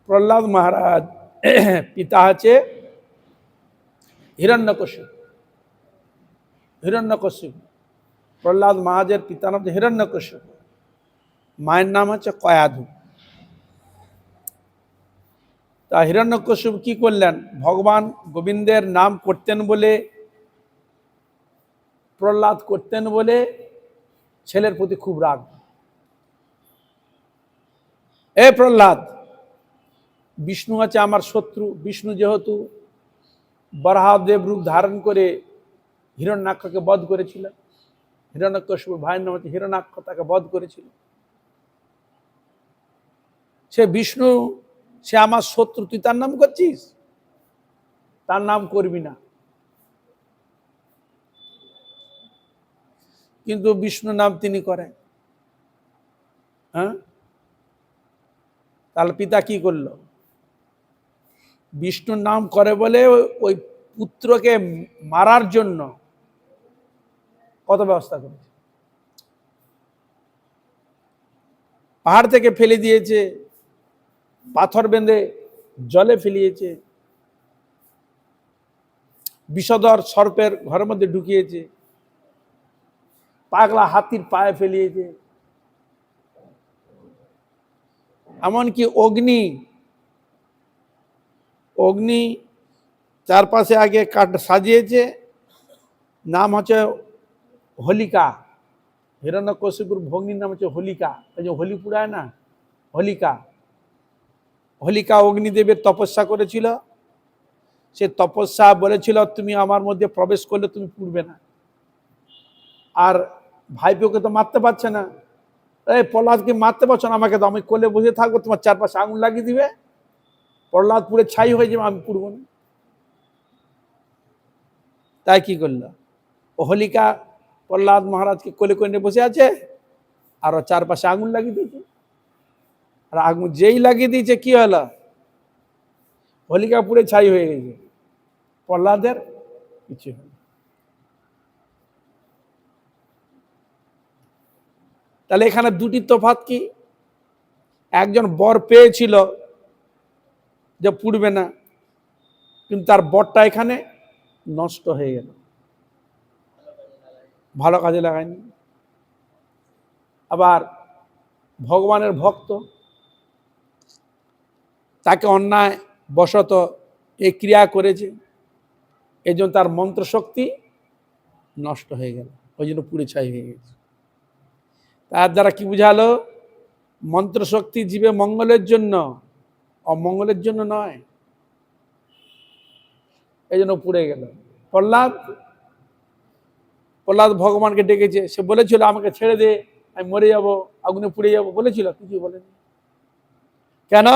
প্রহ্লাদ মহারাজ পিতা হচ্ছে হিরণ্যকশিপু। হিরণ্যকশিপু প্রহ্লাদ মহারাজের পিতার নাম হচ্ছে হিরণ্যকশিপু, মায়ের নাম হচ্ছে কয়াধু। তা হিরণ্যকশিপু কি করলেন, ভগবান গোবিন্দের নাম করতেন বলে, প্রহ্লাদ করতেন বলে ছেলের প্রতি খুব রাগ। এ প্রহ্লাদ, বিষ্ণু আছে আমার শত্রু, বিষ্ণু যেহেতু বরাহদেব রূপ ধারণ করে হিরণ্যাক্ষকে বধ করেছিল, হিরণ্যকশিপুর ভাইয়ের নাম হচ্ছে হিরণ্যাক্ষ, তাকে বধ করেছিল। সে বিষ্ণু, সে আমার শত্রু, তুই তার নাম করছিস? তার নাম করবি না। কিন্তু বিষ্ণু নাম তিনি করেন। হ্যাঁ, তাহলে পিতা কি করলো? বিষ্ণুর নাম করে বলে ওই পুত্রকে মারার জন্য কত ব্যবস্থা করেছে। পাহাড় থেকে ফেলে দিয়েছে, পাথর বেঁধে জলে ফেলিয়েছে, বিষধর সর্পের ঘরের মধ্যে ঢুকিয়েছে, পাগলা হাতির পায়ে ফেলিয়েছে, এমনকি অগ্নি অগ্নি চারপাশে আগে কাঠ সাজিয়েছে, নাম হচ্ছে হোলিকা। হিরণ্যকশিপুর ভগ্নির নাম হচ্ছে হোলিকা, এই যে হোলি পুড়ায় না, হোলিকা। হোলিকা অগ্নিদেবের তপস্যা করেছিল, সে তপস্যা বলেছিল তুমি আমার মধ্যে প্রবেশ করলে তুমি পুড়বে না। আর ভাইপোকে তো মারতে পারছে না, এই প্রহ্লাদকে মারতে পারছো না, আমাকে তো, আমি কোলে বসে থাকবো, তোমার চারপাশে আগুন লাগিয়ে দিবে, প্রহ্লাদ পুড়ে ছাই হয়ে যাবে, আমি পুড়বো না। তাই কি করলো, হোলিকা প্রহ্লাদ মহারাজকে কোলে করে নিয়ে বসে আছে, আর চারপাশে আগুন লাগিয়ে দিয়েছে। আর আগুন যেই লাগিয়ে দিয়েছে কি হলো, হোলিকা পুড়ে ছাই হয়ে গেছে, প্রহ্লাদের কিছু হলো। তাহলে এখানে দুটি তফাৎ কি, একজন বর পেয়েছিল যে পুড়বে না, কিন্তু তার বরটা এখানে নষ্ট হয়ে গেল, ভালো কাজে লাগায়নি। আবার ভগবানের ভক্ত, তাকে অন্যায় বশত এই ক্রিয়া করেছে, এই জন্য তার মন্ত্র শক্তি নষ্ট হয়ে গেল, ওই জন্য পুড়ে ছাই হয়ে গেছে। তার দ্বারা কি বুঝালো, মন্ত্র শক্তি জীবে মঙ্গলের জন্য, অমঙ্গলের জন্য নয়, এই জন্য পুড়ে গেল। প্রহ্লাদ ভগবানকে ডেকেছে, সে বলেছিল আমাকে ছেড়ে দে, আমি মরে যাব, আগুনে পুড়ে যাব, বলেছিল, কিছু বলেনি। কেন?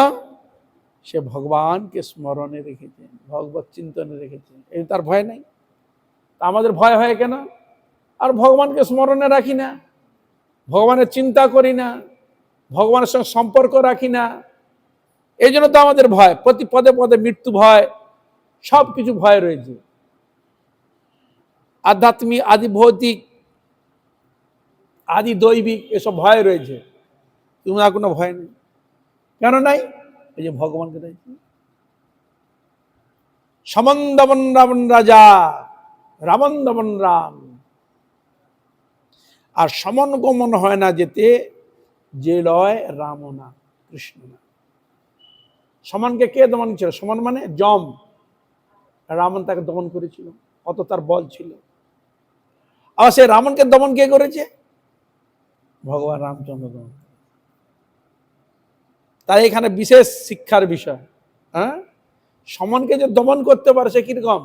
সে ভগবানকে স্মরণে রেখেছে, ভগবত চিন্তনে রেখেছে, এই তার ভয় নাই। আমাদের ভয় হয় কেন? আর ভগবানকে স্মরণে রাখি না, ভগবানের চিন্তা করি না, ভগবানের সঙ্গে সম্পর্ক রাখি না, এই জন্য তো আমাদের ভয়। প্রতি পদে পদে মৃত্যু ভয়, সব কিছু ভয় রয়েছে, আধ্যাত্মিক, আদি ভৌতিক, আদি দৈবিক, এসব ভয় রয়েছে। তোমার কোনো ভয় নেই, কেন নাই? এই যে ভগবানকে রয়েছে। সমন দমন রাবণ রাজা, রাবণ দমন রাম। আর সমন গমন হয় না যেতে, যে লয় রাম না, কৃষ্ণ না। সমানকে কে দমন ছিল? সমান মানে যম, রাবণ তাকে দমন করেছিল, কত তার বল ছিল। আর সে রাবণকে দমন কে করেছে? ভগবান রামচন্দ্র দমন। তাই এখানে বিশেষ শিক্ষার বিষয়। হ্যাঁ, সমানকে যে দমন করতে পারে সে কিরকম,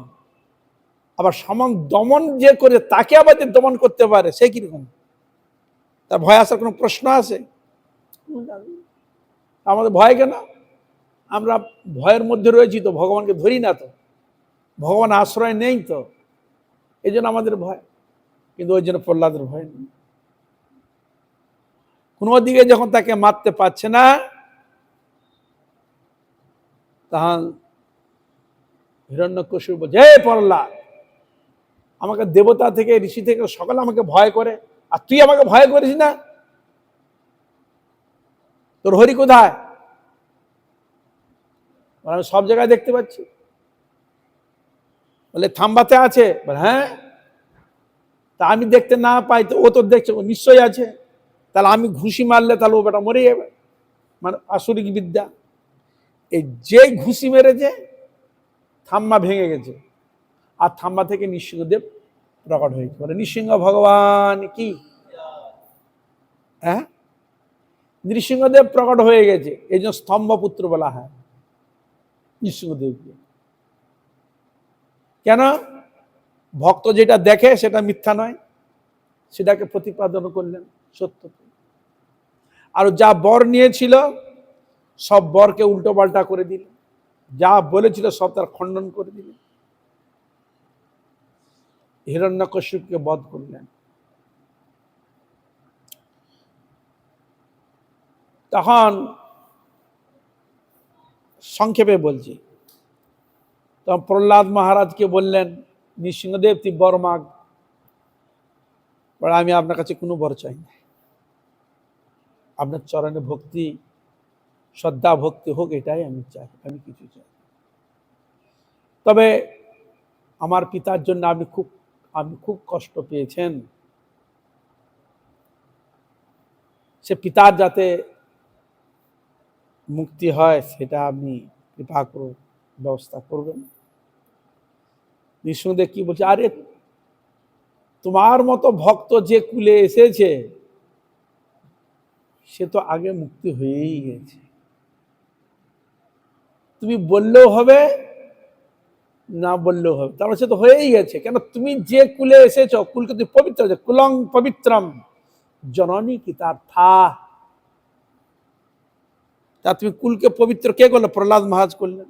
আবার সমান দমন যে করে তাকে আবার যে দমন করতে পারে সে কিরকম, তার ভয় আসার কোনো প্রশ্ন আছে? আমাদের ভয় কেন? আমরা ভয়ের মধ্যে রয়েছি তো, ভগবানকে ধরি না তো, ভগবান আশ্রয় নেই তো, এই জন্য আমাদের ভয়। কিন্তু ওই জন্য প্রহ্লাদের ভয় নেই। কোন দিকে যখন তাকে মারতে পারছে না, তখন হিরণ্যকশিপু বলছে, হে প্রহ্লাদ, আমাকে দেবতা থেকে, ঋষি থেকে সকলে আমাকে ভয় করে, আর তুই আমাকে ভয় করিস না? তোর হরি কোথায়? আমি সব জায়গায় দেখতে পাচ্ছি। বলে থাম্বাতে আছে, বলে হ্যাঁ। তা আমি দেখতে না পাই তো ও তো দেখছে, ও নিশ্চয়ই আছে। তাহলে আমি ঘুষি মারলে তাহলে ও বেটা মরে যাবে, মানে আসরিক বিদ্যা। এই যে ঘুষি মেরেছে থাম্বা ভেঙে গেছে, আর থাম্বা থেকে নৃসিংহদেব প্রকট হয়েছে। বলে নৃসিংহ ভগবান কি, হ্যাঁ, নৃসিংহদেব প্রকট হয়ে গেছে, এই জন্য স্তম্ভপুত্র বলা হয় নৃসিংহদেবকে। কেন? ভক্ত যেটা দেখে সেটা মিথ্যা নয়, সেটাকে প্রতিপাদন করলেন সত্য। আর যা বর নিয়েছিল সব বরকে উল্টো পাল্টা করে দিলেন, যা বলেছিল সব তার খণ্ডন করে দিলেন, হিরণ্যকশিপুকে বধ করলেন। তখন সংক্ষেপে বলছি, তখন প্রহ্লাদ মহারাজকে বললেন, নৃসিংহদেব তুই বর মাগ। আমি আপনার কাছে কোনো বর চাই না, আপনার চরণে ভক্তি, শ্রদ্ধা ভক্তি হোক, এটাই আমি চাই, আমি কিছু চাই। তবে আমার পিতার জন্য আপনি খুব কষ্ট পেয়েছেন, সে পিতার যাতে মুক্তি হয় সেটা আপনি কৃপা করে ব্যবস্থা করবেন। নৃসিংহদেব কি বলছে, আরে তোমার মতো ভক্ত যে কুলে এসেছে সে তো আগে মুক্তি হয়েই গেছে, তুমি বললেও হবে না বললেও হবে, তার সে তো হয়েই গেছে। কেন? তুমি যে কুলে এসেছো, কুলকে তুমি পবিত্র, কুলং পবিত্রম জননী কি তার থা, তা তুমি কুলকে পবিত্র কে করলো? প্রহ্লাদ মহারাজ করলেন।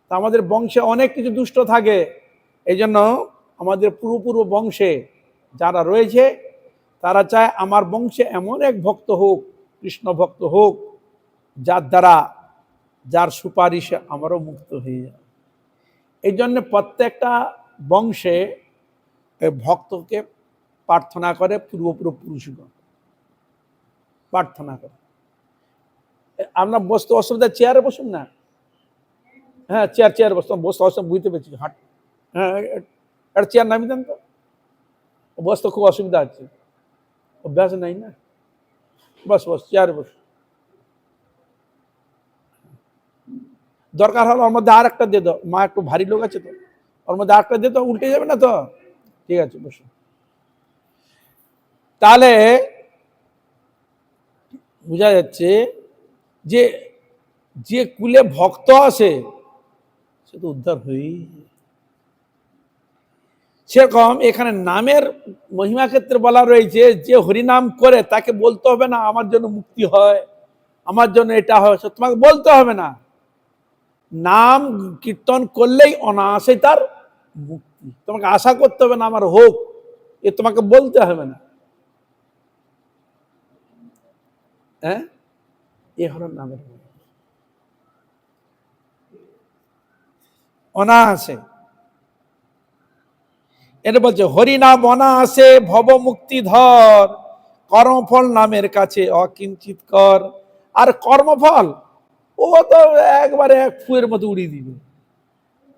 তা আমাদের বংশে অনেক কিছু দুষ্ট থাকে, এই জন্য আমাদের পূর্ব বংশে যারা রয়েছে তারা চায় আমার বংশে এমন এক ভক্ত হোক, কৃষ্ণ ভক্ত হোক, যার দ্বারা, যার সুপারিশে আমারও মুক্ত হয়ে যায়। এই জন্য প্রত্যেকটা বংশে ভক্তকে প্রার্থনা করে, পূর্বপুরুষগণ প্রার্থনা করে। আপনার বসতে অসুবিধা, চেয়ারে বসুন না। হ্যাঁ, চেয়ারে বসতাম, বসতে অসুবিধা, বুঝতে পেরেছি। হাট, হ্যাঁ, একটা চেয়ার নামিয়ে দেন তো, বসতে খুব অসুবিধা আছে, অভ্যাস নাই না। বস চেয়ারে বস। দরকার হলো ওর মধ্যে আর একটা দিয়ে দাও, মা একটু ভারী লোক আছে তো, ওর মধ্যে আর একটা দিয়ে দাও, উল্টে যাবে না তো। ঠিক আছে, বসো। তাহলে বোঝা যাচ্ছে যে যে কুলে ভক্ত আসে সে তো উদ্ধার হয়েই। সেরকম এখানে নামের মহিমা ক্ষেত্রে বলা রয়েছে, যে হরিনাম করে তাকে বলতে হবে না আমার জন্য মুক্তি হয়, আমার জন্য এটা হয়, তোমাকে বলতে হবে না। নাম কীর্তন করলেই অনায়াসে তার মুক্তি। তোমাকে আশা করতে হবে না আমার হোক, এ তোমাকে বলতে হবে না। হ্যাঁ, এ হলো নামের অনায়াসে। এটা বলছে হরিনাম অনায়াসে ভব মুক্তি ধর, কর্মফল নামের কাছে অকিঞ্চিত কর। আর কর্মফল ও তো একবারে এক ফুয়ের মতো উড়িয়ে দিবে,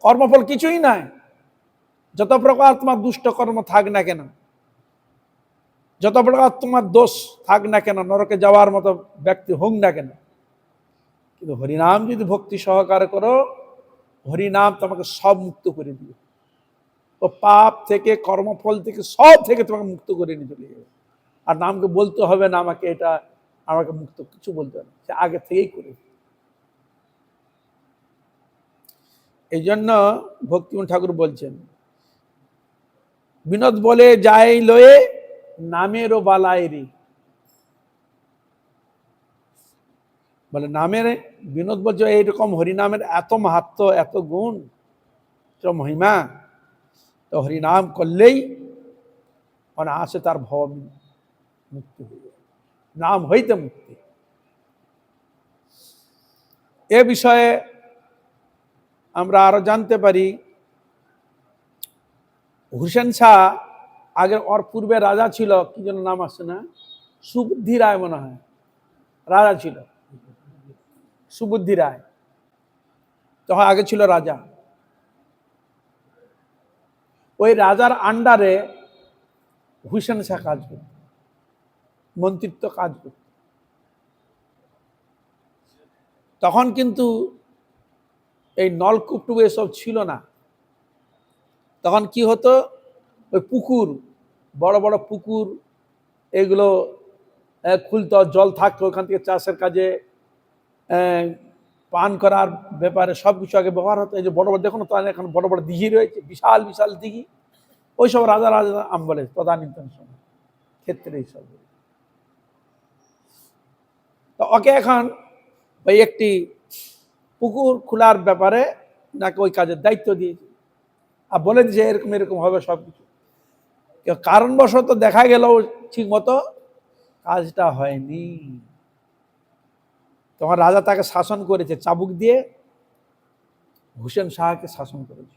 কর্মফল কিছুই নাই। যত প্রকার তোমার দুষ্ট কর্ম থাক না কেন, যত প্রকার তোমার দোষ থাক না কেন, নরকে যাওয়ার মতো ব্যক্তি হোক না কেন, কিন্তু হরিনাম যদি ভক্তি সহকারে করো, হরিনাম তোমাকে সব মুক্ত করে দিবে। ও পাপ থেকে, কর্মফল থেকে, সব থেকে তোমাকে মুক্ত করে নিয়ে চলে যাবে। আর নামকে বলতে হবে না আমাকে এটা, আমাকে মুক্ত, কিছু বলতে হবে, সে আগে থেকেই করে। এই জন্য ভক্তিমোহন ঠাকুর বলছেন, বিনোদ বলে যাই লয়ে নামেরও বালাইরি। বলে নামের, বিনোদ বলছে এইরকম হরিনামের এত মাহাত্ম, এত গুণ, এত মহিমা, তো হরিনাম করলেই মানে আসে তার ভব মুক্তি হয়ে যায়, নাম হইতে মুক্তি। এ বিষয়ে আমরা আরো জানতে পারি, হুসেন শাহ আগে, ওর পূর্বে রাজা ছিল, কি যেন নাম আসছে না, সুবুদ্ধি রায় মনে হয় রাজা ছিল, সুবুদ্ধি রায়। তখন আগে ছিল রাজা, ওই রাজার আন্ডারে হুসেন শাহ কাজ করত, মন্ত্রিত্ব কাজ করত। তখন কিন্তু এই নলকূপ টুকু এসব ছিল না। তখন কি হতো, ওই পুকুর, বড় বড় পুকুর এগুলো খুলতো, জল থাকতো, ওখান থেকে চাষের কাজে, পান করার ব্যাপারে সবকিছু আগে ব্যবহার হতো। এই যে বড় বড় দেখুন তো, এখন বড় বড় দিঘি রয়েছে, বিশাল বিশাল দিঘি, ওই সব রাজা রাজা আমলে তদানীন্তন সময় ক্ষেত্রে এইসব। তো ওকে এখন ওই একটি পুকুর খোলার ব্যাপারে নাকি ওই কাজের দায়িত্ব দিয়েছে, আর বলে যে এরকম এরকম হবে সবকিছু। কারণবশত দেখা গেল ঠিক মতো কাজটা হয়নি। তখন রাজা তাকে শাসন করেছে, চাবুক দিয়ে হুসেন শাহকে শাসন করেছে।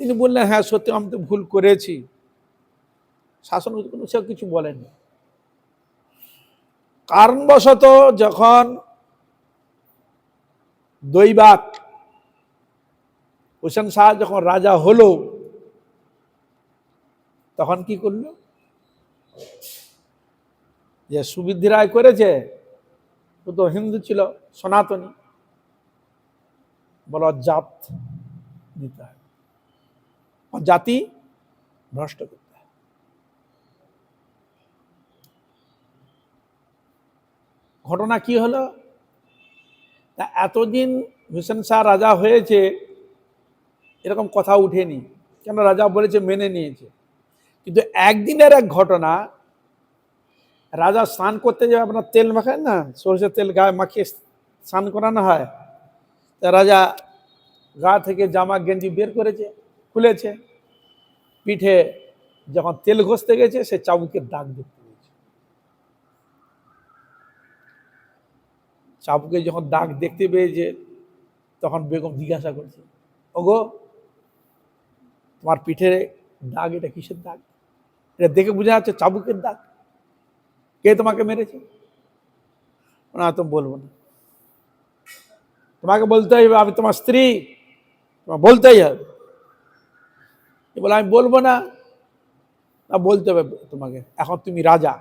তিনি বললেন, হ্যাঁ সত্যি আমি তো ভুল করেছি। শাসন সে কিছু বলেননি। কারণবশত যখন দৈবাত হুসেন শাহ যখন রাজা হলো, তখন কি করলো, যে সুবৃদ্ধি রায় করেছে, ও তো হিন্দু ছিল, সনাতনী, বলো জাত দিতে হয়, জাতি ভ্রষ্ট করতে হয়। ঘটনা কি হলো, এতদিন হুসেন শাহ রাজা হয়েছে এরকম কথা উঠেনি, কেন রাজা বলেছে মেনে নিয়েছে। কিন্তু একদিনের এক ঘটনা, রাজা স্নান করতে যাবে, আপনার তেল মাখায় না, সরষের তেল গায়ে মাখিয়ে স্নান করানো হয়। তা রাজা গা থেকে জামা গেঞ্জি বের করেছে, খুলেছে, পিঠে যখন তেল ঘষতে গেছে সে চাবুকের দাগ দেখতে পেয়েছে। চাবুকে যখন দাগ দেখতে পেয়েছে, তখন বেগম জিজ্ঞাসা করছে, ওগো তোমার পিঠে দাগ, এটা কিসের দাগ? এটা দেখে বোঝা যাচ্ছে চাবুকের দাগ, কে তোমাকে মেরেছে? না, তুমি বলবো না, তোমাকে বলতে হবে, আমি তোমার স্ত্রী, তোমার বলতেই হবে। বলে আমি বলবো না, বলতে হবে তোমাকে, এখন তুমি রাজা,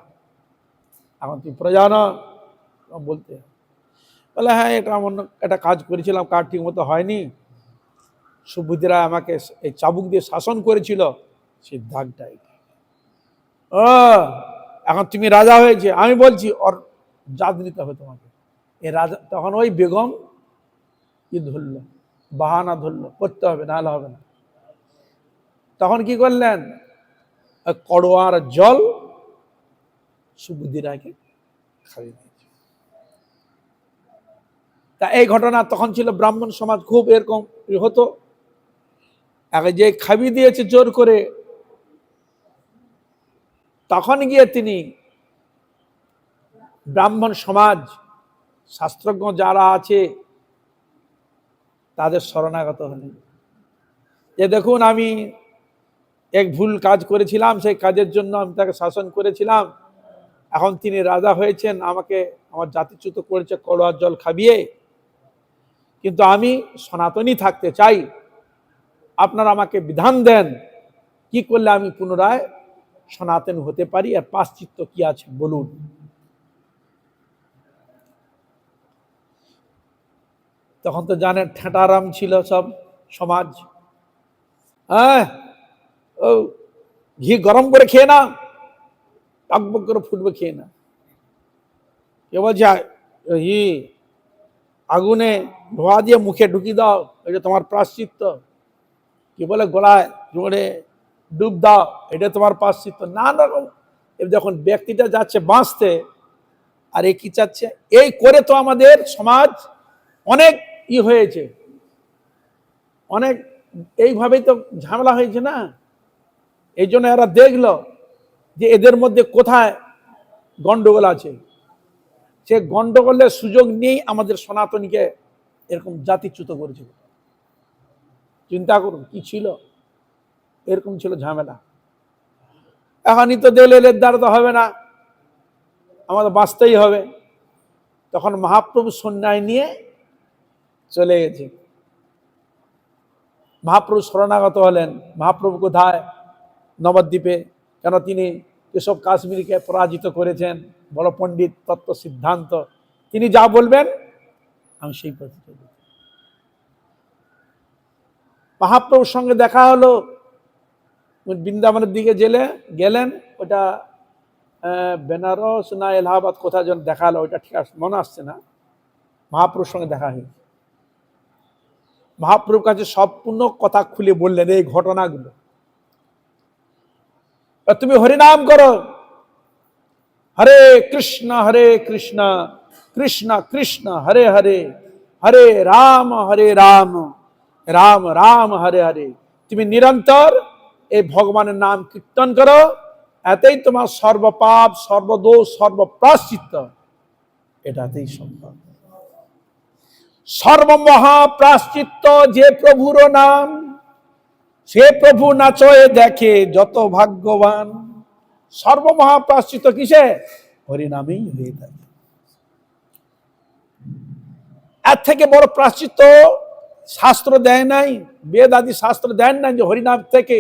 এখন তুমি প্রজা না, বলতে হবে। বলে হ্যাঁ, এটা অন্য একটা কাজ করেছিলাম, কাজ ঠিক মতো হয়নি, সুবুদ্ধিরা আমাকে এই চাবুক দিয়ে শাসন করেছিল, সেই দাগটা এটা। ও, এখন তুমি রাজা হয়েছে, আমি বলছি ওর জাত নিতে হবে তোমাকে। এ রাজা তখন ওই বেগম কি ধরলো, বাহানা ধরলো, করতে হবে, নাহলে হবে না। তখন কি করলেন, করোয়ার জল সুবুদ্ধি রায়কে খাইয়ে দিয়েছে। তা এই ঘটনা তখন ছিল ব্রাহ্মণ সমাজ খুব এরকম হতো, আগে যে খাইয়ে দিয়েছে জোর করে, তখন গিয়ে তিনি ব্রাহ্মণ সমাজ শাস্ত্রজ্ঞ যারা আছে তাদের শরণাগত হলেন, যে দেখুন আমি এক ভুল কাজ করেছিলাম, সেই কাজের জন্য আমি তাকে শাসন করেছিলাম, এখন তিনি রাজা হয়েছেন, আমাকে আমার জাতিচ্যুত করেছে করোয়ার জল খাবিয়ে, কিন্তু আমি সনাতনী থাকতে চাই, আপনারা আমাকে বিধান দেন কি করলে আমি পুনরায় সনাতন হতে পারি, আর পাশ্চিত্য কি আছে বলুন। তখন তো জানেন ঠেটারাম ছিল সব সমাজ, হ্যাঁ ও ঘি গরম করে খেয়ে না, টকবক করে ফুটবে খেয়ে না, কে বলছে ই আগুনে ধোয়া দিয়ে মুখে ঢুকি দাও, এটা তোমার প্রাশ্চিত্য, কি বলে গলায় জোরে ডুব দাও, এটা তোমার প্রাশ্চিত্য, নানা রকম। যখন ব্যক্তিটা যাচ্ছে বাঁচতে, আর এ কি চাচ্ছে, এই করে তো আমাদের সমাজ অনেক হয়েছে, অনেক এইভাবেই তো ঝামেলা হয়েছে না। এই জন্য এরা দেখলো যে এদের মধ্যে কোথায় গন্ডগোল আছে, সে গন্ডগোলের সুযোগ নিয়েই আমাদের সনাতনীকে এরকম জাতিচ্যুত করেছিল। চিন্তা করুন কি ছিল, এরকম ছিল ঝামেলা। এখনই তো দেলের দ্বারা তো হবে না, আমাদের বাঁচতেই হবে। তখন মহাপ্রভু সন্ন্যায় নিয়ে চলে গেছে। মহাপ্রভু শরণাগত হলেন। মহাপ্রভু কোথায়? নবদ্বীপে। কেন? তিনি কেশব কাশ্মীরকে পরাজিত করেছেন, বড় পণ্ডিত, তত্ত্ব সিদ্ধান্ত। তিনি যা বলবেন আমি সেই পথে চলব। মহাপ্রভুর সঙ্গে দেখা হলো, বৃন্দাবনের দিকে গেলেন। ওটা বেনারস না এলাহাবাদ কোথায় যেন দেখা হলো, ওইটা ঠিক মনে আসছে না। মহাপ্রভুর সঙ্গে দেখা হয়েছে। মহাপ্রভুর কাছে সম্পূর্ণ কথা খুলে বললেন এই ঘটনাগুলো। তুমি হরিনাম করো, হরে কৃষ্ণ কৃষ্ণ কৃষ্ণ হরে হরে, হরে রাম রাম রাম হরে হরে। তুমি নিরন্তর এই ভগবানের নাম কীর্তন করো, এতেই তোমার সর্বপাপ, সর্বদোষ, সর্বপ্রায়শ্চিত্ত এটাতেই সম্ভব। সর্বমহাপ্রায়শ্চিত্ত যে প্রভুর নাম, সে প্রভু নাচয়ে দেখে যত ভাগ্যবান। সর্বমহাপ্রায়শ্চিত্ত কিসে? হরিনামেই হয়ে থাকে। এর থেকে বড় প্রায়শ্চিত্ত শাস্ত্র দেয় নাই, বেদ আদি শাস্ত্র দেন নাই যে হরিনাম থেকে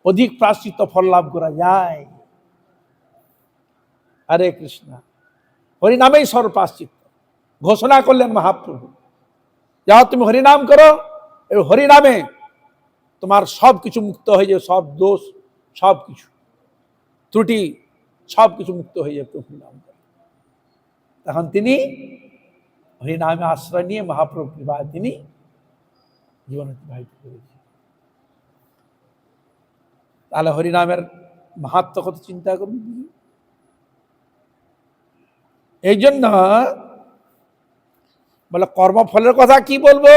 অধিক প্রায়শ্চিত্ত ফল লাভ করা যায়। হরে কৃষ্ণ, হরিনামেই সর্বপ্রায়শ্চিত্ত ঘোষণা করলেন মহাপ্রভু। যাও তুমি হরিনাম করো, এই হরিনামে তোমার সবকিছু মুক্ত হয়ে যাবে, সব দোষ, সবকিছু ত্রুটি, সবকিছু মুক্ত হয়ে যাবে হরিনাম করে। তখন তিনি হরিনামে আশ্রয় নিয়ে মহাপ্রভু কৃপায় তিনি জীবন অতিবাহিত করেছেন। তাহলে হরিনামের মাহাত্ম্য কত চিন্তা করুন। এই জন্য বলে কর্মফলের কথা কি বলবো,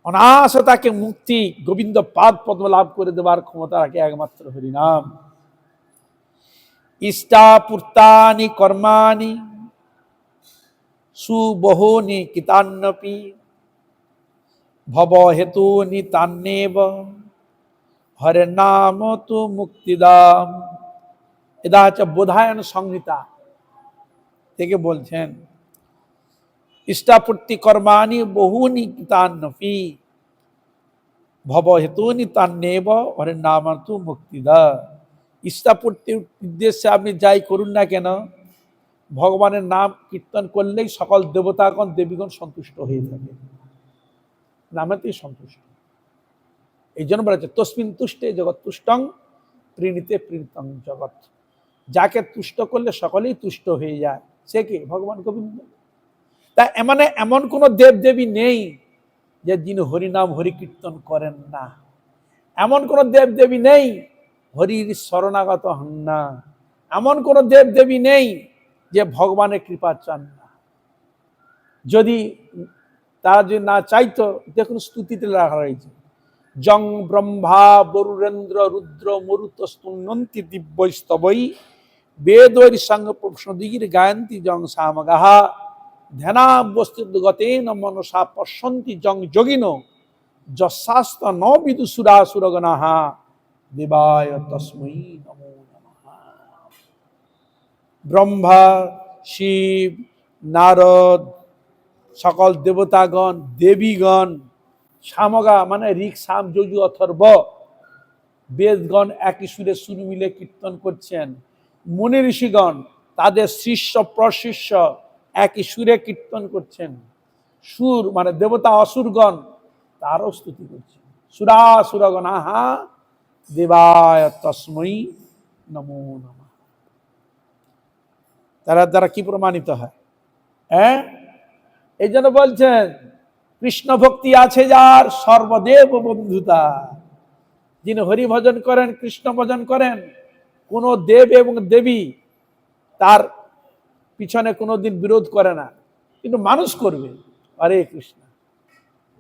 অনায়াসে তাকে মুক্তি, গোবিন্দ পাদ পদ্ম লাভ করে দেবার ক্ষমতা রাখে একমাত্র হরিনাম। ইষ্টাপূর্তানি কর্মাণি সুবহূনি কৃতান্নপি ভব হেতুনি তান্নেব হরে নাম তু মুক্তিদাম। এটা হচ্ছে বোধায়ন সংহিতা থেকে বলছেন, ইষ্টাপূর্তি কর্মাণি বহুনি কৃতান্নপি ভব হেতুনি তান্নেব হরে নাম তু মুক্তিদা। ইষ্টাপূর্তির উদ্দেশ্যে আপনি যাই করুন না কেন, ভগবানের নাম কীর্তন করলেই সকল দেবতাগণ দেবীগণ সন্তুষ্ট হয়ে থাকে, নামেতেই সন্তুষ্ট। এই জন্য বলা হচ্ছে তস্মিন তুষ্টে জগৎ তুষ্টং প্রীণিতে প্রীণিতং জগৎ। যাকে তুষ্ট করলে সকলেই তুষ্ট হয়ে যায়, সে কি? ভগবান গোবিন্দ। তা এমন কোন দেব দেবী নেই যে যিনি হরিনাম হরি কীর্তন করেন না। এমন কোন দেব দেবী নেই হরির শরণাগত হন না। এমন কোন দেব দেবী নেই যে ভগবানের কৃপা চান না। যদি তারা যদি না চাইতো, দেখুন স্তুতিতে লেখা রয়েছে, জং ব্রহ্মা বরুরেন্দ্র রুদ্র মরুত স্তন্নন্তি দিব্যস্তবৈ বেদৈর সঙ্গ প্রশ্নদিগির গায়ন্তি জং সামগাহা ধ্যানাবস্তিগতেন মনসা পশ্যন্তি জং যোগিনো যশাস্ত ন বিদুসুরাসুরগণাহা দেবায় তস্मै নমো নমঃ। ব্রহ্মা, শিব, নারদ, সকল দেবতাগণ, দেবীগণ, সামগা মানে ঋক সাম যজু অথর্ব, বেদগণ একই সুরে সুর মিলে কীর্তন করছেন। মুনি ঋষিগণ তাদের শিষ্য প্রশিষ্য একই সুরে কীর্তন করছেন। সুর মানে দেবতা অসুরগণ তারও স্তুতি করছেন। সুরাসুরগণ আহা দেবায় তস্मै নমো নমঃ। তারা দ্বারা কি প্রমাণিত হয়? এই জন্য বলছেন কৃষ্ণ ভক্তি আছে যার সর্বদেব বন্ধুতা। যিনি হরি ভজন করেন, কৃষ্ণ ভজন করেন, কোন দেব এবং দেবী তার পিছনে কোনোদিন বিরোধ করে না, কিন্তু মানুষ করবে। হরে কৃষ্ণ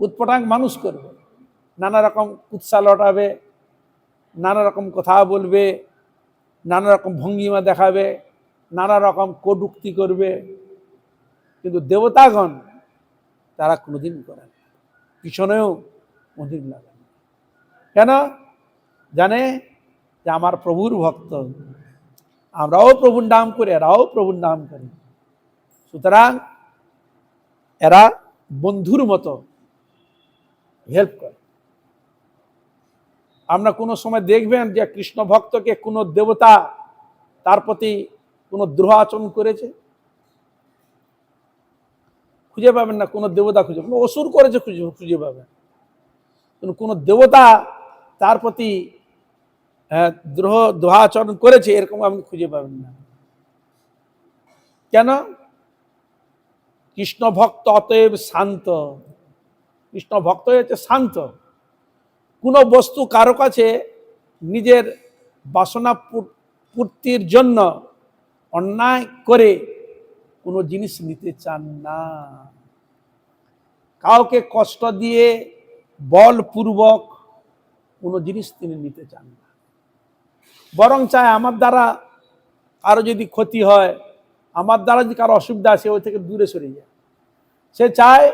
উৎপটাং মানুষ করবে, নানা রকম উৎসাহ লটাবে, নানা রকম কথা বলবে, নানা রকম ভঙ্গিমা দেখাবে, নানা রকম কটূক্তি করবে, কিন্তু দেবতাগণ তারা কোনোদিন করে না, পিছনেও কোনোদিন লাগে না। কেন? জানে যে আমার প্রভুর ভক্ত, আমরাও প্রভুর নাম করি, এরাও প্রভুর নাম করি, সুতরাং এরা বন্ধুর মতো হেল্প করে। আমরা কোনো সময় দেখবেন যে কৃষ্ণ ভক্তকে কোনো দেবতা তার প্রতি কোনো দ্রোহ আচরণ করেছে? খুঁজে পাবেন না। কোনো দেবতা খুঁজে, কোনো অসুর করেছে খুঁজে পাবেন, কিন্তু কোনো দেবতা তার প্রতি দ্রোহ আচরণ করেছে এরকম আপনি খুঁজে পাবেন না। কেন? কৃষ্ণ ভক্ত অতএব শান্ত। কৃষ্ণ ভক্ত হচ্ছে শান্ত। কোনো বস্তু কারো কাছে নিজের বাসনা পূর্তির জন্য অন্যায় করে কোনো জিনিস নিতে চান না। কাউকে কষ্ট দিয়ে বলপূর্বক কোনো জিনিস তিনি নিতে চান না, বরং চায় আমার দ্বারা কারো যদি ক্ষতি হয়, আমার দ্বারা যদি কারো অসুবিধা আছে ওই থেকে দূরে সরে যায়। সে চায়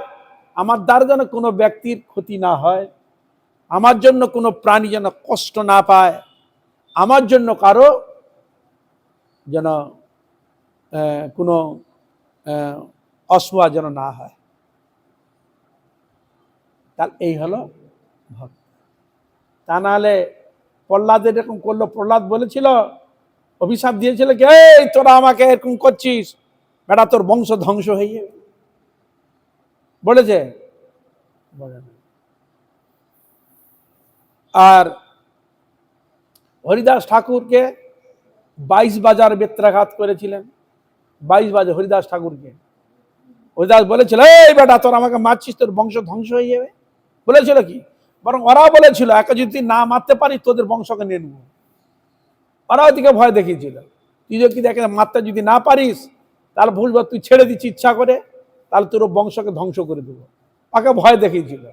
আমার দ্বারা যেন কোনো ব্যক্তির ক্ষতি না হয়, আমার জন্য কোনো প্রাণী যেন কষ্ট না পায়, আমার জন্য কারো যেন কোনো অসুবিধা যেন না হয়। তার এই হলো ভক্ত। তা নাহলে প্রহ্লাদ এরকম করলো। প্রহ্লাদ বলেছিল, অভিশাপ দিয়েছিল কি, এই তোরা আমাকে এরকম করছিস, বেটা তোর বংশ ধ্বংস হয়ে যাবে, বলেছে? আর হরিদাস ঠাকুরকে 22 বাজার বেত্রাঘাত করেছিলেন। 22 বাজার হরিদাস ঠাকুরকে। হরিদাস বলেছিল, এই বেটা তোর আমাকে মারছিস, তোর বংশ ধ্বংস হয়ে যাবে, বলেছিল কি? বরং ওরা বলেছিল, একে যদি না মারতে পারিস তোদের বংশকে নিয়ে নেব। ওরা ওদিকে ভয় দেখিয়েছিল, তুই যদি দেখে মারতে যদি না পারিস তাহলে বুঝবো তুই ছেড়ে দিচ্ছি ইচ্ছা করে, তাহলে তোর বংশকে ধ্বংস করে দেবো। ওকে ভয় দেখিয়েছিল।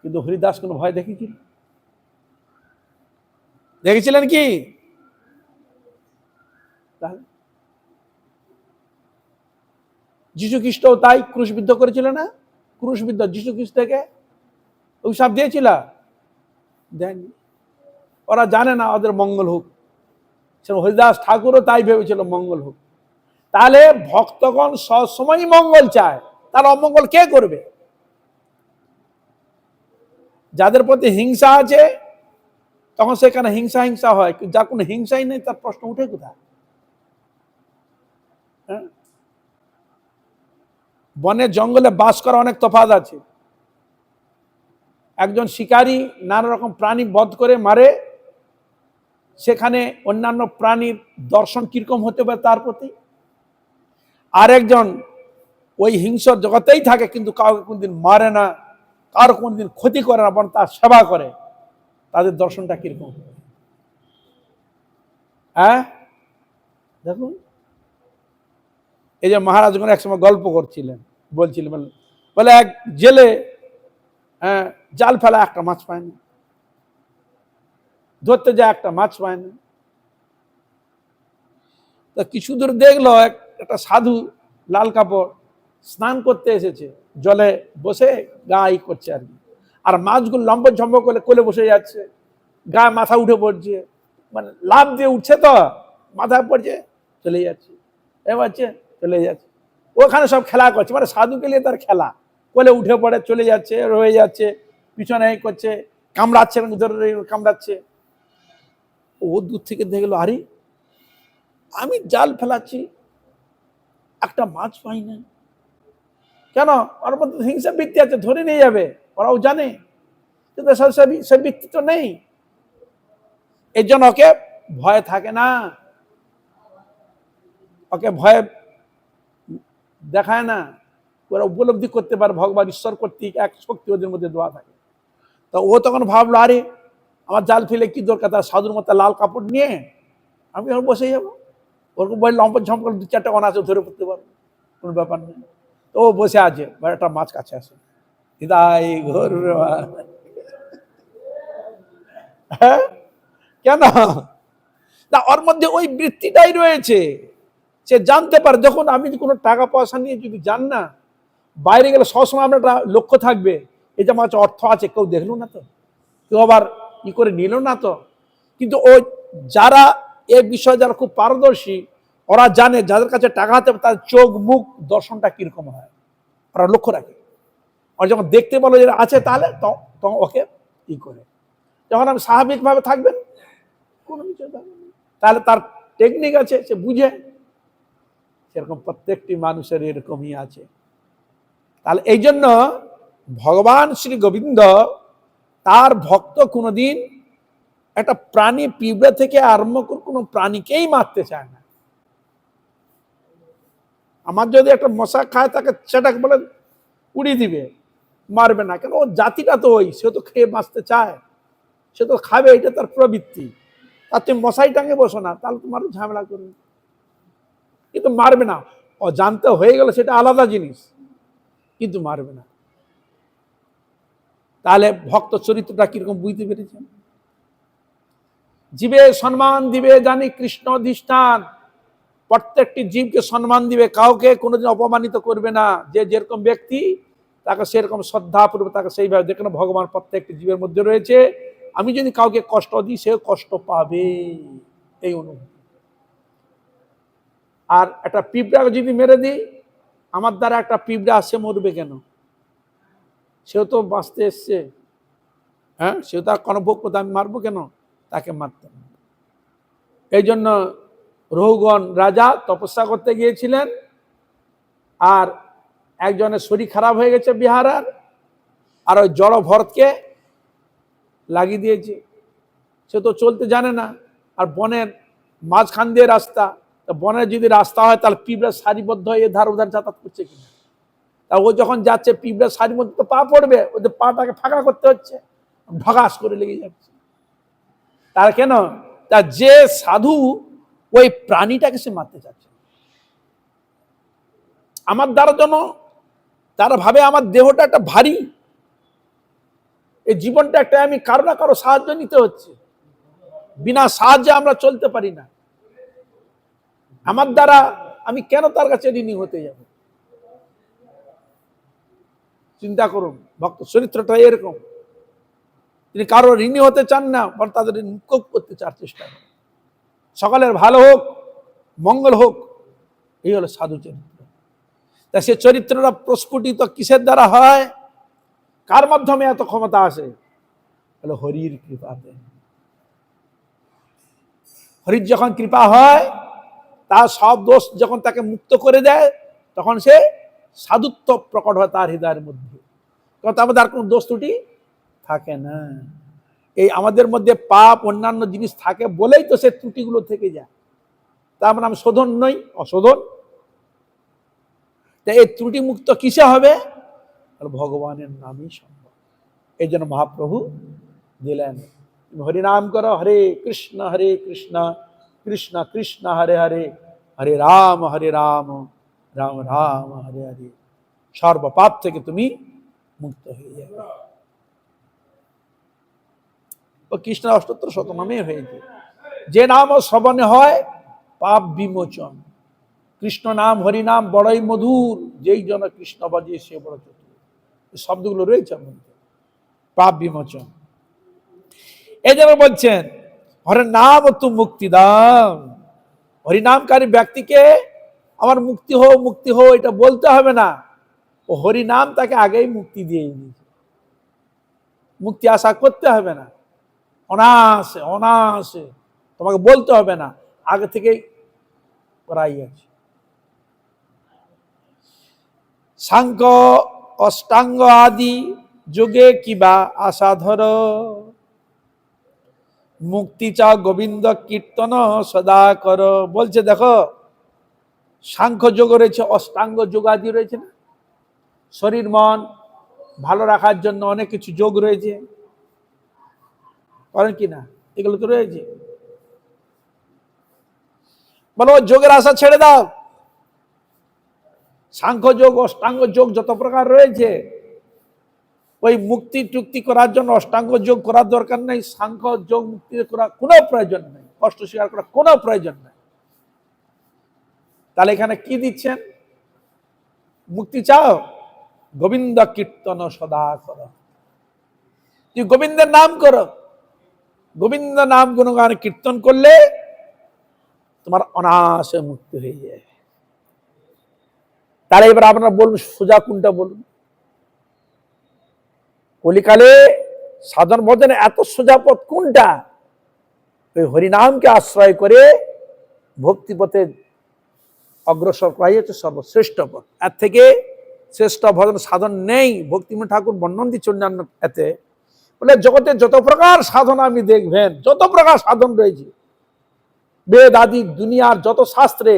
কিন্তু হরিদাস কোনো ভয় দেখিয়েছিল? দেখেছিলেন কি? যীশু খ্রিস্ট তাই ক্রুশবিদ্ধ করেছিল না? ক্রুশবিদ্ধ যীশু খ্রিস্টকে অভিশাপ দিয়েছিল? দেয়নি। ওরা জানে না ওদের মঙ্গল হোক। হরিদাস ঠাকুরও তাই ভেবেছিল মঙ্গল হোক। তাহলে ভক্তগণ সবসময় মঙ্গল চায়, তার অমঙ্গল কে করবে? যাদের প্রতি হিংসা আছে তখন সেখানে হিংসা হয়, যার কোনো হিংসাই নেই তার প্রশ্ন উঠে কোথায়? বনে জঙ্গলে বাস করা অনেক তফাৎ আছে। একজন শিকারী নানা রকম প্রাণী বধ করে মারে, সেখানে অন্যান্য প্রাণীর দর্শন কিরকম হতে পারে তার প্রতি। আরেকজন ওই হিংস্র জগতেই থাকে কিন্তু কাউকে কোনদিন মারে না, কারো কোনদিন ক্ষতি করে না, বরং তার সেবা করে, তাদের দর্শনটা কিরকম? হ্যাঁ, দেখুন। এই যে মহারাজগণ একসময় গল্প করছিলেন, বলছিলেন, বলে এক জেলে জাল ফেলা একটা মাছ পায় না, ধরতে যায় একটা মাছ পায় না। তো কিছু দূর দেখলো একটা সাধু লাল কাপড় স্নান করতে এসেছে, জলে বসে গায়ে করছে আর কি, আর মাছগুলো লম্ব ঝম্ব করে কোলে বসে যাচ্ছে, গায়ে মাথা উঠে পড়ছে, মানে লাভ দিয়ে উঠছে তো মাথায় পড়ছে, চলে যাচ্ছে, এবারছে চলে যাচ্ছে। ওখানে সব খেলা করছে, মানে সাধুকে নিয়ে তার খেলা, কোলে উঠে পড়ে চলে যাচ্ছে, রয়ে যাচ্ছে, পিছনে করছে, কামড়াচ্ছে, ধরে কামড়াচ্ছে। ও দূর থেকে দেখলো, আরে আমি জাল ফেলাচ্ছি, একটা মাছ পাই না কেন? ওর মধ্যে হিংসা বৃত্তি আছে, ধরে নিয়ে যাবে, ওরাও জানে, কিন্তু সে বৃত্তি তো নেই। এর জন্য ওকে ভয় থাকে না, ওকে ভয় দেখায় না। ওরা উপলব্ধি করতে পারে ভগবান ঈশ্বর কর্তৃক এক শক্তি ওদের মধ্যে দেওয়া থাকে। তো ও তখন ভাবলো, আরে আমার জাল ফেলে কি দরকার, তার সাধুর মতো লাল কাপড় নিয়ে আমি ওর বসে যাবো, ওরকম বই লম্পট ঝম্প করে 2-4টা অনাচে ধরে পড়তে পারবো, কোনো ব্যাপার নেই। তো ও বসে আছে, একটা মাছ কাছে আসে, হ্যাঁ, কেন না? ওর মধ্যে ওই বৃত্তিটাই রয়েছে, সে জানতে পারে যখন আমি কোনো টাকা পয়সা নিয়ে যদি যান না, বাইরে গেলে সবসময় আপনার একটা লক্ষ্য থাকবে, এই যে আমার অর্থ আছে, কেউ দেখলো না তো, কেউ আবার ই করে নিল না তো। কিন্তু ওই যারা এই বিষয়ে যারা খুব পারদর্শী, ওরা জানে যাদের কাছে টাকা হাতে তার চোখ মুখ দর্শনটা কিরকম হয়। ওরা লক্ষ্য রাখে। আর যখন দেখতে বলো যে আছে, তাহলে তখন ওকে ই করে। যখন আমি স্বাভাবিকভাবে থাকবেন, কোনো কিছু তাহলে তার টেকনিক আছে, সে বুঝে। সেরকম প্রত্যেকটি মানুষের এরকমই আছে। তাহলে এই জন্য ভগবান শ্রী গোবিন্দ তার ভক্ত কোনোদিন একটা প্রাণী, পিঁপড়ে থেকে আরম্ভ করে কোনো প্রাণীকেই মারতে চায় না। আমার যদি একটা মশা খায়, তাকে সেটাকে বলে উড়িয়ে দিবে, মারবে না। কেন? ওর জাতিটা তো ওই, সে তো খেয়ে বাঁচতে চায়, সে তো খাবে, এটা তার প্রবৃত্তি। আর তুমি মশাই টাঙে বসো না, তাহলে তোমার ঝামেলা করবে, কিন্তু মারবে না। ও জানতে হয়ে গেল সেটা আলাদা জিনিস, কিন্তু মারবে না। তাহলে ভক্ত চরিত্রটা কিরকম বুঝতে পেরেছেন? জীবে সম্মান দিবে জানি কৃষ্ণ অধিষ্ঠান। প্রত্যেকটি জীবকে সম্মান দিবে, কাউকে কোনোদিন অপমানিত করবে না। যে যেরকম ব্যক্তি, তাকে সেরকম শ্রদ্ধাপূর্বক তাকে সেইভাবে দেখেন। ভগবান প্রত্যেকটি জীবের মধ্যে রয়েছে। আমি যদি কাউকে কষ্ট দিই, সে কষ্ট পাবে, এই অনুভূতি। আর একটা পিঁপড়াকে যদি মেরে দিই, আমার দ্বারা একটা পিঁপড়া আসছে, মরবে কেন? সেও তো বাঁচতে এসছে, হ্যাঁ, সেও তার কর্মভোগ করতে, আমি মারবো কেন? তাকে মারতে। এই জন্য রঘুগণ রাজা তপস্যা করতে গিয়েছিলেন, আর একজনের শরীর খারাপ হয়ে গেছে বিহারার, আর ওই জড় ভরতকে লাগিয়ে দিয়েছে। সে তো চলতে জানে না, আর বনের মাঝখান দিয়ে রাস্তা, বনের যদি রাস্তা হয়, তাহলে পিঁপড়া সারিবদ্ধ হয়ে ধার উধার যাতায়াত করছে কিনা। তা ও যখন যাচ্ছে, পিঁপড়া সারির মধ্যে তো পা পড়বে, ওদের পাটাকে ফাঁকা করতে হচ্ছে, ঢগাস করে লেগে যাচ্ছে। তার কেন? তা যে সাধু ওই প্রাণীটাকে সে মারতে চাচ্ছে। আমার দ্বারা যেন তারা ভাবে আমার দেহটা একটা ভারী, এই জীবনটা একটা, আমি কারো না কারো সাহায্য নিতে হচ্ছে, বিনা সাহায্যে আমরা চলতে পারি না। আমার দ্বারা আমি কেন তার কাছে ঋণী হতে যাব? চিন্তা করুন, ভক্ত চরিত্রটা এরকম। তিনি কারো ঋণী হতে চান না, বরং তাদের মুকুব করতে চার চেষ্টা করেন। সকলের ভালো হোক, মঙ্গল হোক, এই হলো সাধু চরিত্র। তা সে চরিত্রটা প্রস্ফুটিত কিসের দ্বারা হয়? কার মাধ্যমে এত ক্ষমতা আসে? হলো হরির কৃপাতে। হরির যখন কৃপা হয়, তার সব দোষ যখন তাকে মুক্ত করে দেয়, তখন সে সাধুত্ব প্রকট হয় তার হৃদয়ের মধ্যে। কারণ তার মধ্যে আর কোনো দোষ ত্রুটি থাকে না। এই আমাদের মধ্যে পাপ অন্যান্য জিনিস থাকে বলেই তো সে ত্রুটিগুলো থেকে যায়। তার মানে আমি শোধন নই, অশোধন। তাই এই ত্রুটি মুক্ত কিসে হবে? ভগবানের নামই সম্ভব। এই জন্য মহাপ্রভু দিলেন, হরিনাম করো, হরে কৃষ্ণ কৃষ্ণ কৃষ্ণ হরে হরে, হরে রাম রাম রাম হরে হরে। সর্বপাপ থেকে তুমি মুক্ত হয়ে যাবে। ও কৃষ্ণ অষ্টোত্তর শতনামে হয়েছে। যে নাম শ্রবণে হয় পাপ বিমোচন। কৃষ্ণ নাম হরিনাম বড়ই মধুর, যেই জন কৃষ্ণ বাজে সে বড় চতুর। এই শব্দগুলো রয়েছে মধ্যে, পাপ বিমোচন। এই জন্য বলছেন হরে নাম তু মুক্তিদাম। হরিনামকারী ব্যক্তিকে আমার মুক্তি হো এটা বলতে হবে না, ও হরিনাম তাকে আগেই মুক্তি দিয়ে দিয়েছে। মুক্তি আশা করতে হবে না, অনায়াসে তোমাকে বলতে হবে না, আগে থেকেই করাই আছে। সাংখ্য অষ্টাঙ্গ আদি যোগে কিবা আশা ধর, মুক্তি চাও গোবিন্দ কীর্তন সদা কর। বলছে দেখো, সাংখ্য যোগ রয়েছে, অষ্টাঙ্গ যোগ আদি রয়েছে না, শরীর মন ভালো রাখার জন্য অনেক কিছু যোগ রয়েছে, করেন কি না? এগুলো তো রয়েছে। বলো যোগের আশা ছেড়ে দাও। সাংখ্য যোগ অষ্টাঙ্গ যোগ যত প্রকার রয়েছে, ওই মুক্তি টুক্তি করার জন্য অষ্টাঙ্গ যোগ করার দরকার নেই, সাংখ্য যোগ মুক্তি করার কোনো প্রয়োজন নেই, কষ্ট স্বীকার করার কোনো প্রয়োজন নেই। তাহলে এখানে কি দিচ্ছেন? মুক্তি চাও, গোবিন্দ কীর্তন সদা কর। তুই গোবিন্দের নাম করো, গোবিন্দ নাম গুণগান কীর্তন করলে তোমার অনায়াসে মুক্তি হয়ে যায়। তাহলে এবার আপনারা বলুন সোজা কোনটা বলুন? কলিকালে সাধন ভজনে এত সোজা পথ কোনটা? ওই হরিনামকে আশ্রয় করে ভক্তিপথে অগ্রসর করাই হচ্ছে সর্বশ্রেষ্ঠ পথ। এর থেকে শ্রেষ্ঠ ভজন সাধন নেই। ভক্তিমোহন ঠাকুর বর্ণন দিচ্ছে অন্যান্য এতে, বলে জগতে যত প্রকার সাধনা আমি দেখবেন, যত প্রকার সাধন রয়েছে, বেদ আদি দুনিয়ার যত শাস্ত্রে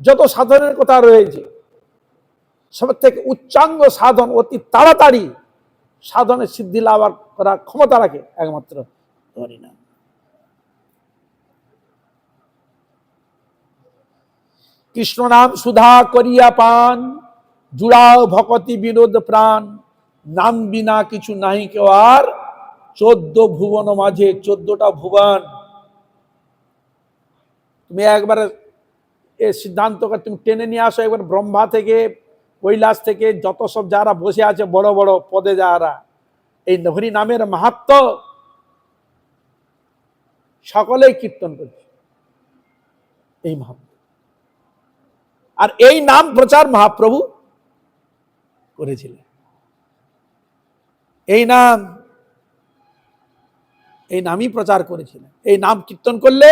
যত সাধনের কথা রয়েছে, সব থেকে উচ্চাঙ্গ সাধন, অতি তাড়াতাড়ি সাধনের সিদ্ধি লাভ করার ক্ষমতা রাখে একমাত্র হরিনাম। কৃষ্ণ নাম সুধা করিয়া পান, জুড়াও ভকতি বিনোদ প্রাণ, নাম বিনা কিছু নাহি কেউ আর, 14 ভুবন মাঝে 14টা ভুবন। তুমি একবার এ সিদ্ধান্ত তুমি টেনে নিয়ে আসো, একবার ব্রহ্মা থেকে কৈলাস থেকে যত সব যারা বসে আছে বড় বড় পদে যারা, এই হরি নামের মাহাত্ম সকলেই কীর্তন করছে এই মাহাত্ম। আর এই নাম প্রচার মহাপ্রভু করেছিলেন। এই নামই প্রচার করেছিলেন। এই নাম কীর্তন করলে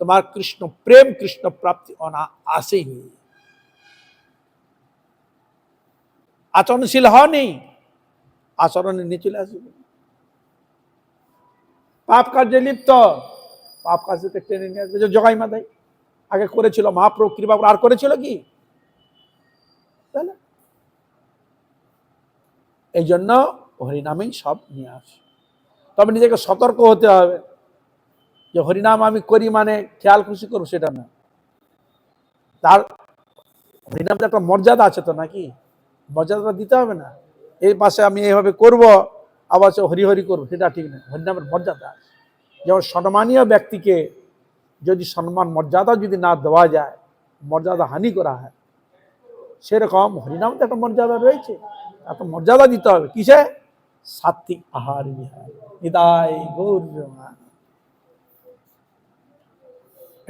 তোমার কৃষ্ণ প্রেম, কৃষ্ণ প্রাপ্তি অনায়াসেই হয়ে। আচরণশীল হওনি, আচরণে নিয়ে চলে আসবে। পাপ কার্যে লিপ্ত, পাপ কার্যকে টেনে নিয়ে আসবে। যে জগাই মাদাই আগে করেছিল, মহাপ্রভু কৃপা আর করেছিল কি? এই জন্য হরিনামেই সব নিয়ে আসে। তবে নিজেকে সতর্ক হতে হবে যে হরিনাম আমি করি মানে খেয়াল খুশি করবো সেটা না। তার হরিনামটা একটা মর্যাদা আছে তো নাকি? মর্যাদাটা দিতে হবে না। এই পাশে আমি এইভাবে করব, আবার হরি হরি করবো, সেটা ঠিক না। হরিনামের মর্যাদা আছে। যেমন সম্মানীয় ব্যক্তিকে যদি সম্মান মর্যাদা যদি না দেওয়া যায়, মর্যাদা হানি করা হয়, সেরকম হরিনাম তো একটা মর্যাদা রয়েছে, এত মর্যাদা দিতে হবে। কিসে? সাত্বিক আহার বিহার, নিতাই গৌর।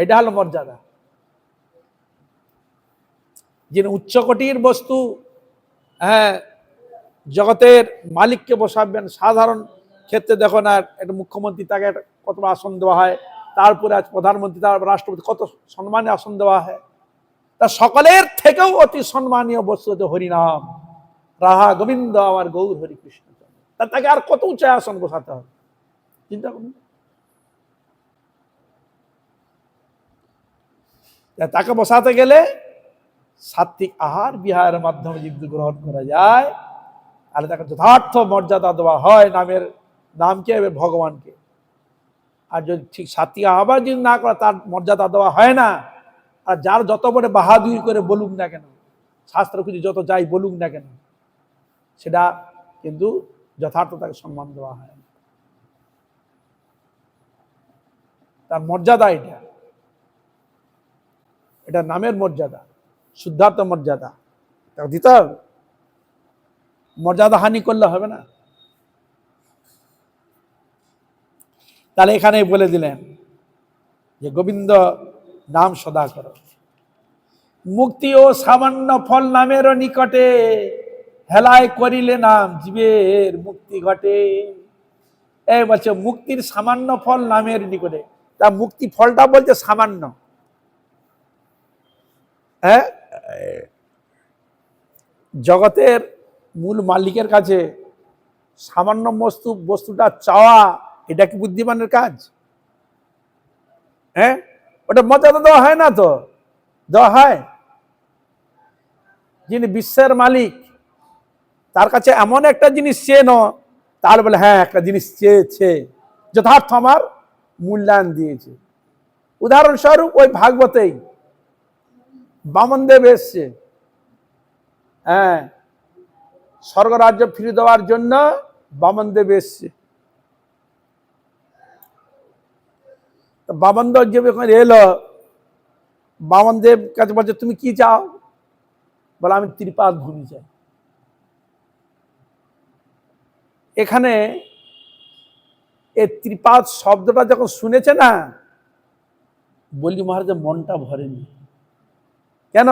এটা হলো মর্যাদা। যিনি উচ্চকোটির বস্তু, হ্যাঁ, জগতের মালিককে বসাবেন। সাধারণ ক্ষেত্রে দেখো না, একটা মুখ্যমন্ত্রী, তাকে কত আসন দেওয়া হয়, তারপরে আজ প্রধানমন্ত্রী, তারপর রাষ্ট্রপতি, কত সম্মানীয় আসন দেওয়া হয়। তা সকলের থেকেও অতি সম্মানীয় বস্তু হচ্ছে হরিনাম। রাহা গোবিন্দ আমার গৌর হরি কৃষ্ণ। তাকে আর কত উঁচায় আসন বসাতে হবে, চিন্তা করুন। তাকে বসাতে গেলে সাত্বিক আহার বিহারের মাধ্যমে যদি গ্রহণ করা যায়, তাহলে তাকে যথার্থ মর্যাদা দেওয়া হয় নামের, নামকে এবং ভগবানকে। আর যদি ঠিক সাত্বিক আহার যদি না করে, তার মর্যাদা দেওয়া হয় না। আর যার যত বড় বাহাদুরি করে বলুক না কেন, শাস্ত্র খুঁজে যত যাই বলুক না কেন, সেটা কিন্তু যথার্থ তাকে সম্মান দেওয়া হয় না। তার মর্যাদা এটা, এটা নামের মর্যাদা, শুদ্ধার্থ মর্যাদা, তাকে দিতে হবে। মর্যাদা হানি করলে হবে না। তাহলে এখানে বলে দিলেন যে গোবিন্দ নাম সদা করো। মুক্তি ও সামান্য ফল নামেরও নিকটে, হেলায় করিলে নাম জীবের মুক্তি ঘটে। এই বলছে মুক্তির সামান্য ফল নামের নিকটে। তা মুক্তি ফলটা বলছে সামান্য। হ্যাঁ, জগতের মূল মালিকের কাছে সামান্য বস্তুটা চাওয়া, এটা কি বুদ্ধিমানের কাজ? হ্যাঁ, ওটা মর্যাদা দেওয়া হয় না তো, দেওয়া হয়। যিনি বিশ্বের মালিক, তার কাছে এমন একটা জিনিস চেয়ে ন, তাহলে বলে হ্যাঁ একটা জিনিস চেয়েছে, যথার্থ আমার মূল্যায়ন দিয়েছে। উদাহরণস্বরূপ ওই ভাগবতেই বামনদেব এসছে, হ্যাঁ, স্বর্গরাজ্য ফিরে দেওয়ার জন্য বামনদেব এসছে। বামনদেব যে এলো, বামনদেব কাছে বলছে তুমি কি চাও? বলে আমি ত্রিপাদ ভূমি চাই। এখানে এই ত্রিপাদ শব্দটা যখন শুনেছে না, বলি মহারাজের মনটা ভরেনি। কেন?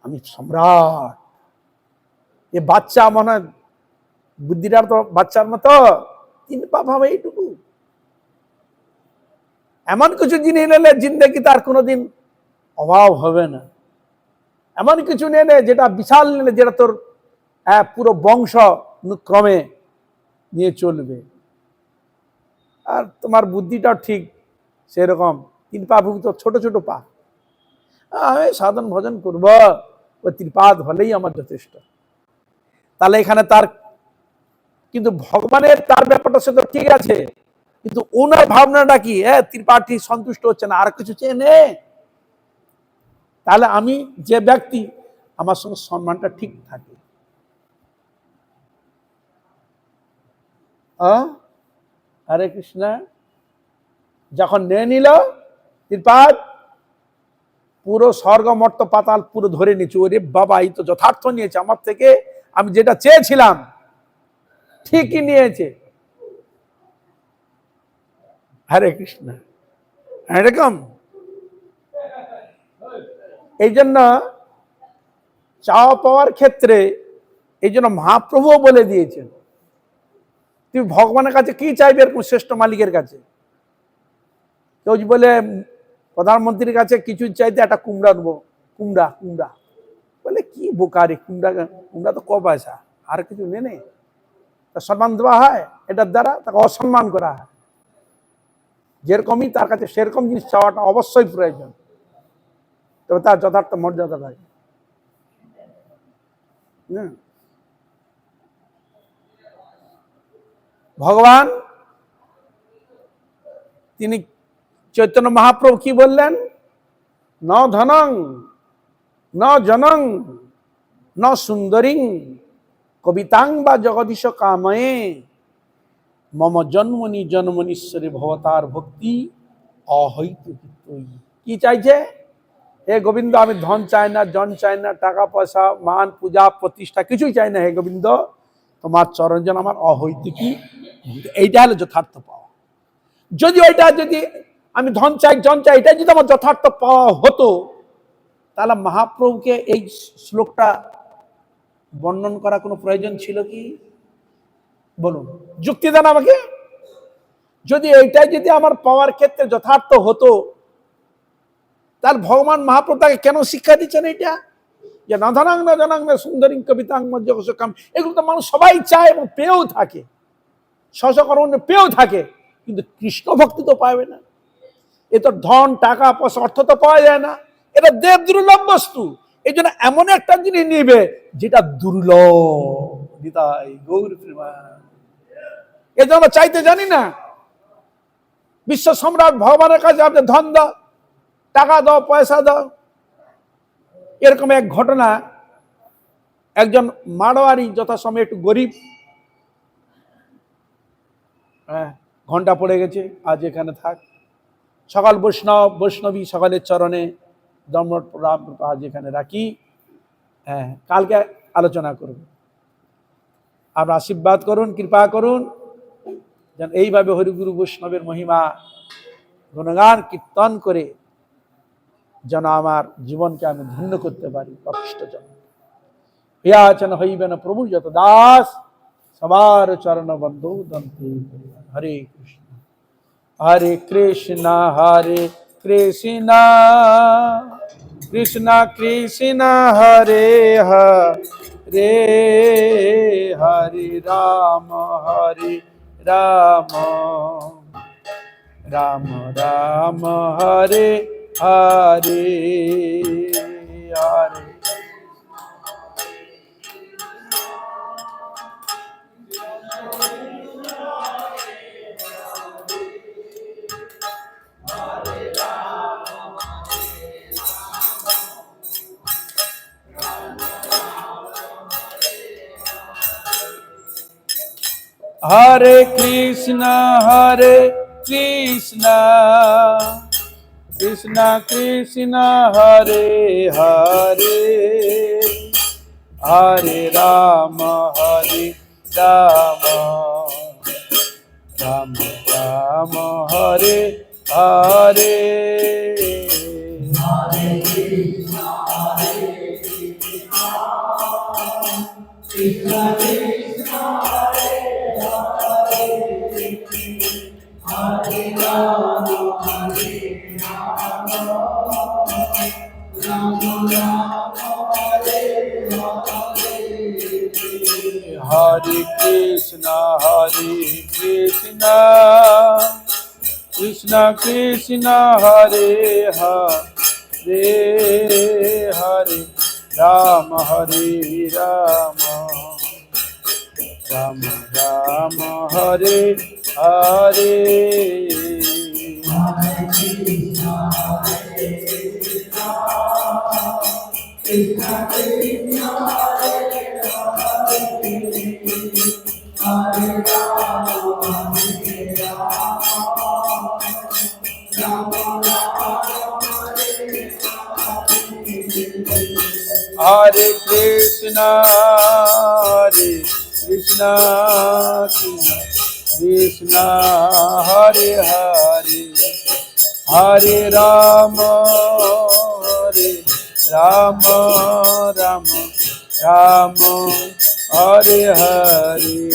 আমি সম্রাট। এ বাচ্চা মনে হয় বুদ্ধিটার তো বাচ্চার মতো, 3 পা ভাবে এইটুকু। এমন কিছু জিনিস নিলে জিন্দগি তার কোনোদিন অভাব হবে না। এমন কিছু নিয়ে নে যেটা বিশাল নিলে, যেটা তোর পুরো বংশ ক্রমে নিয়ে চলবে। আর তোমার বুদ্ধিটাও ঠিক সেরকম, 3 পা ভূমিত ছোট ছোট পা। আমি সাধন ভজন করব, ওই 3 পা হলেই আমার যথেষ্ট। তাহলে এখানে তার কিন্তু ভগবানের তার ব্যাপারটা সে তো ঠিক আছে, কিন্তু ওনার ভাবনাটা কি? 3 পা ঠিক সন্তুষ্ট হচ্ছে না, আর কিছু চেয়ে নে। তাহলে আমি যে ব্যক্তি, আমার সঙ্গে সম্মানটা ঠিক থাকে। হরে কৃষ্ণ। যখন নিয়ে নিল 3 পা, পুরো স্বর্গ মর্ত পাতাল পুরো ধরে নিচ্ছে। ওরে বাবা, এই তো যথার্থ নিয়েছে আমার থেকে, আমি যেটা চেয়েছিলাম ঠিকই নিয়েছে। হরে কৃষ্ণ। এরকম এই জন্য চাওয়া পাওয়ার ক্ষেত্রে এই জন্য মহাপ্রভু বলে দিয়েছেন, তুমি ভগবানের কাছে কি চাইবে? এরকম শ্রেষ্ঠ মালিকের কাছে। কেউ বলে প্রধানমন্ত্রীর কাছে কিছু চাইতে একটা কুমড়া নেবো, কুমড়া কুমড়া, বলে কি বোকারি, কুমড়া কুমড়া তো ক পয়সা, আর কিছু নেই। তা সম্মান দেওয়া হয়, এটার দ্বারা তাকে অসম্মান করা হয়। যেরকমই তার কাছে সেরকম জিনিস চাওয়াটা অবশ্যই প্রয়োজন, তবে তার যথার্থ মর্যাদা থাকে। ভগবান তিনি চৈতন্য মহাপ্রভু কি বললেন? ন ধনং ন জনং ন সুন্দরীং কবিতাং বা জগদীশ কাময়ে মম জন্মনি জন্মনীশ্বরে ভবতার ভক্তি অহৈতুক। কি চাইছে? হে গোবিন্দ, আমি ধন চাই না, জন চাই না, টাকা পয়সা, মান, পূজা, প্রতিষ্ঠা কিছুই চাই না। হে গোবিন্দ, তোমার চরণ যেন আমার অহৈতুকী। এইটা হলো যথার্থ পাওয়া। যদি ওইটা, যদি আমি ধন চাই, জন চাই, এটা যদি আমার যথার্থ পাওয়া হতো, তাহলে মহাপ্রভুকে এই শ্লোকটা বর্ণন করা কোনো প্রয়োজন ছিল কি? বলুন, যুক্তি দেন আমাকে। যদি এইটাই যদি আমার পাওয়ার ক্ষেত্রে যথার্থ হতো, তাহলে ভগবান মহাপ্রভু তাকে কেন শিক্ষা দিচ্ছেন এইটা? যে না ধনাং না জনাং না সুন্দরী কবিতাং মজ্জকাম, এগুলো তো মানুষ সবাই চায় এবং পেয়েও থাকে, স্বসকরণে পেয়েও থাকে, কিন্তু কৃষ্ণ ভক্তি তো পাবে না। এ তো ধন, টাকা, পয়সা, অর্থ তো পাওয়া যায় না, এটা দেব দুর্লভ বস্তু। এই জন্য এমন একটা জিনিস নিবে যেটা দুর্লভ। নিতাই গৌর প্রেমানন্দ। এই জন্য আমরা চাইতে জানি না। বিশ্ব সম্রাট ভগবানের কাছে আপনি ধন দাও, টাকা দাও, পয়সা দাও। এরকম এক ঘটনা, একজন মারোয়ারি যথাসময়ে একটু গরিব, ঘন্টা পড়ে গেছে, আজ এখানে থাক। সকাল বৈষ্ণবী সকলের চরণে দণ্ডবত প্রণাম, আজ এখানে রাখি, কালকে আলোচনা করব। আমরা আশীর্বাদ করুন, কৃপা করুন, যেন এইভাবে হরিগুরু বৈষ্ণবের মহিমা গুণগান কীর্তন করে যেন আমার জীবনকে আমি ধন্য করতে পারি। প্রকৃষ্ট জন হিয়াচন হইবেন প্রভু যত দাস, সবার চরণ বন্ধু দন্তে। হরে কৃষ্ণ হরে কৃষ্ণ হরে কৃষ্ণ কৃষ্ণ কৃষ্ণ হরে হরে, হরে রাম রাম রাম হরে হরে, হরে হরে কৃষ্ণ কৃষ্ণ কৃষ্ণ হরে হরে, হরে Ram Ram Ram Hare Hare. Hare Krishna, Krishna Krishna, Hare Hare, Hare Rama, Hare Rama, Rama Rama, Hare Hare. Hare Krishna, Krishna Krishna, Hare Hare, Hare Rama, Rama Rama, Rama Hare Hare.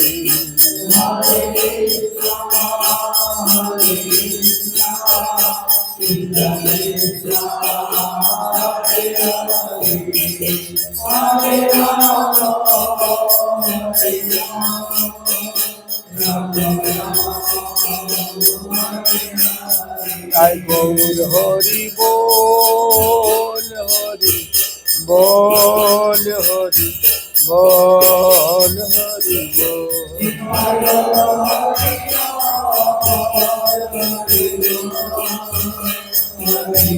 Jai Gaur Hari Bol, Hari Bol, Hari Bol, Hari Bol, Hari Bol, Hari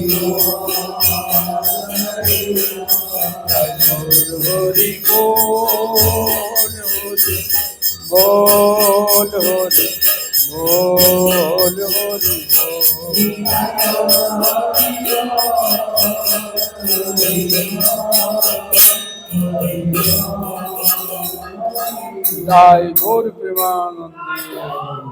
Jai Gaur Premanande.